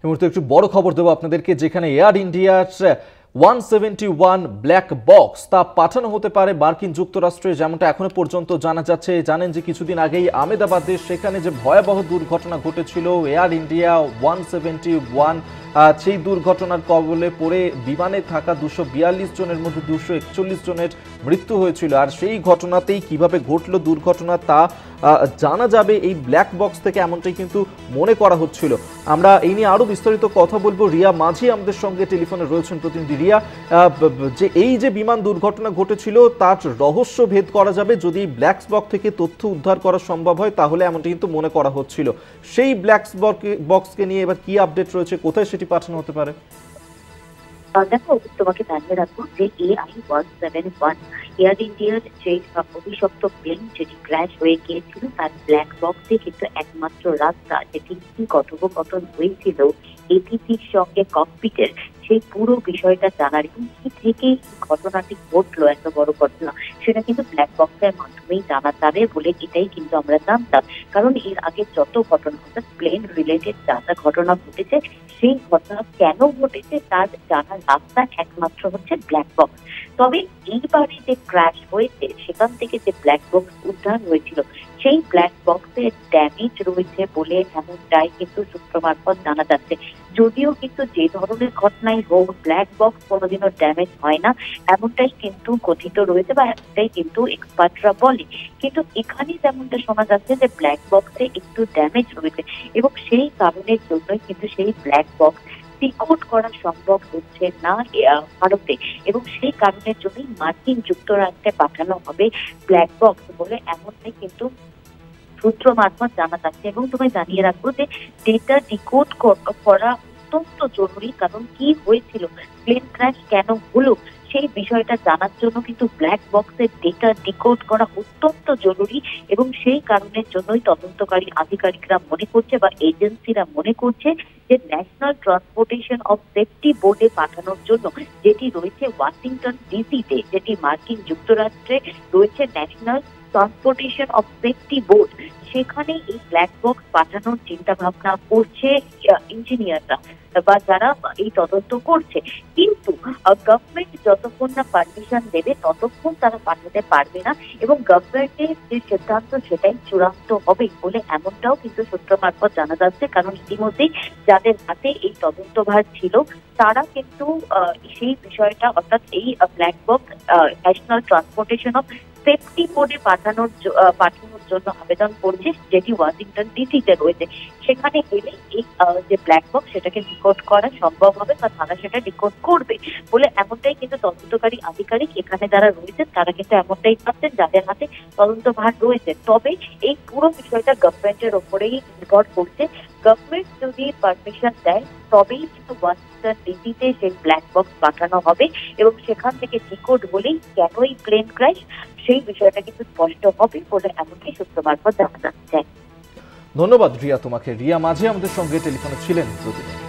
এই মুহূর্তে একটু বড় খবর দেবো আপনাদেরকে, যেখানে এয়ার ইন্ডিয়ার 171 ব্ল্যাক বক্স তা পাঠানো হতে পারে মার্কিন যুক্তরাষ্ট্রে, যেমনটা এখনো পর্যন্ত জানা যাচ্ছে। জানেন যে কিছুদিন আগেই আহমেদাবাদে সেখানে যে ভয়াবহ দুর্ঘটনা ঘটেছিল এয়ার ইন্ডিয়া 171, সেই দুর্ঘটনার কবলে পড়ে বিমানে থাকা 242 জনের মধ্যে 241 জনের মৃত্যু হয়েছিল। আর সেই ঘটনাতেই কিভাবে ঘটলো দুর্ঘটনা তা জানা যাবে এই ব্ল্যাক বক্স থেকে, এমনটাই কিন্তু মনে করা হচ্ছিল। আমরা এই নিয়ে আরো বিস্তারিত কথা বলবো। রিয়া মাঝি আমাদের সঙ্গে টেলিফোনে রয়েছেন। প্রতিনিধি রিয়া, যে এই যে বিমান দুর্ঘটনা ঘটেছিল তার রহস্য ভেদ করা যাবে যদি ব্ল্যাক বক্স থেকে তথ্য উদ্ধার করা সম্ভব হয়, তাহলে এমনটা কিন্তু মনে করা হচ্ছিল। সেই ব্ল্যাক বক্সকে নিয়ে এবার কি আপডেট রয়েছে, কোথায় সেটি পাঠানো হতে পারে? দেখো, তোমাকে জানিয়ে রাখবো যে AI-171 এয়ার ইন্ডিয়ার যে অভিশপ্ত প্লেন যেটি ক্র্যাশ হয়ে গিয়েছিল তার ব্ল্যাক বক্সে কিন্তু একমাত্র রাস্তা, যেটি কি কথোপকথন হয়েছিল এটিসির সঙ্গে ককপিটের, সেই পুরো বিষয়টা জানার এবং কি থেকে ঘটনাটি ঘটলো, এত বড় ঘটনা, সেটা কিন্তু ব্ল্যাক বক্সের মাধ্যমেই জানা যাবে বলে এটাই কিন্তু আমরা জানতাম। কারণ এর আগে যত ঘটনা অর্থাৎ প্লেন রিলেটেড যা ঘটনা ঘটেছে, সেই ঘটনা কেন ঘটেছে তার জানার রাস্তা একমাত্র হচ্ছে ব্ল্যাক বক্স। তবে এইবারে যে ক্র্যাশ হয়েছে সেখান থেকে যে ব্ল্যাক বক্স উদ্ধার হয়েছিল, সেই ব্ল্যাক বক্সে ড্যামেজ রয়েছে বলে এমনটাই কিন্তু সূত্র মারফত জানা যাচ্ছে। যদিও কিন্তু যে ধরনের ঘটনাই হোক ব্ল্যাক বক্স কোনোদিনও ড্যামেজ হয় না, এমনটাই কিন্তু কথিত রয়েছে বা এমনটাই কিন্তু এক্সপার্টরা বলে। কিন্তু এখানে যেমনটা শোনা যাচ্ছে যে ব্ল্যাক বক্সে একটু ড্যামেজ রয়েছে এবং সেই কারণের জন্যই কিন্তু সেই ব্ল্যাক বক্স ডিকোড করা সম্ভব হচ্ছে না ভারতে, এবং সেই কারণের জন্যই মার্কিন যুক্তরাষ্ট্রে পাঠানো হবে ব্ল্যাক বক্স বলে এমনটাই কিন্তু সূত্র মারফত জানা যাচ্ছে। এবং তোমায় জানিয়ে রাখবো যে ডেটা ডিকোড করা অত্যন্ত জরুরি, কারণ কি হয়েছিল, প্লেন ক্র্যাশ কেন হলো, সেই বিষয়টা জানার জন্য কিন্তু ব্ল্যাক বক্সের ডেটা ডিকোড করা অত্যন্ত জরুরি। এবং সেই কারণের জন্যই তদন্তকারী আধিকারিকরা মনে করছে বা এজেন্সিরা মনে করছে যে ন্যাশনাল ট্রান্সপোর্টেশন অফ সেফটি বোর্ডে পাঠানোর জন্য, যেটি রয়েছে ওয়াশিংটন ডিসিতে, যেটি মার্কিন যুক্তরাষ্ট্রে রয়েছে national transportation of safety board, সেখানে এই ব্ল্যাক বক্স পাঠানোর চিন্তা ভাবনা করছে ইঞ্জিনিয়াররা বা যারা এই তদন্ত করছে। কিন্তু গভর্নমেন্ট যতক্ষণ না পারমিশন দেবে ততক্ষণ তারা পাঠাতে পারবে না, এবং গভর্নমেন্টের যে সিদ্ধান্ত সেটাই চূড়ান্ত হবে বলে এমনটাও কিন্তু সূত্র মারফত জানা যাচ্ছে। কারণ ইতিমধ্যেই যাদের হাতে এই তদন্তভার ছিল তারা কিন্তু সেই বিষয়টা অর্থাৎ এই black box national transportation of safety বোর্ডে পাঠানোর জন্য আবেদন করছে, যেটি ওয়াশিংটন ডিসিতে রয়েছে। সেখানে গেলে এই যে ব্ল্যাক বক্স সেটাকে ডিকোড করা সম্ভব হবে বা তারা সেটা ডিকোড করবে বলে এমনটাই কিন্তু তদন্তকারী আধিকারিক এখানে যারা রয়েছেন তারা কিন্তু এমনটাই ভাবছেন যাদের হাতে তদন্তভার রয়েছে। তবে এই পুরো বিষয়টা গভর্নমেন্টের ওপরেই নির্ভর করছে। গভর্নমেন্ট যদি পারমিশন দেয় তবেই কিন্তু ওয়াশিংটন ডিসিতে সেই ব্ল্যাক বক্স পাঠানো হবে এবং সেখান থেকে ডিকোড হলেই কেন এই প্লেন ক্র্যাশ সেই বিষয়টা কিন্তু স্পষ্ট হবে বলে এমনকি সূত্র মারফত জানা যাচ্ছে। ধন্যবাদ রিয়া তোমাকে। রিয়া মাঝে আমাদের সঙ্গে টেলিফোনে ছিলেন প্রতিদিন।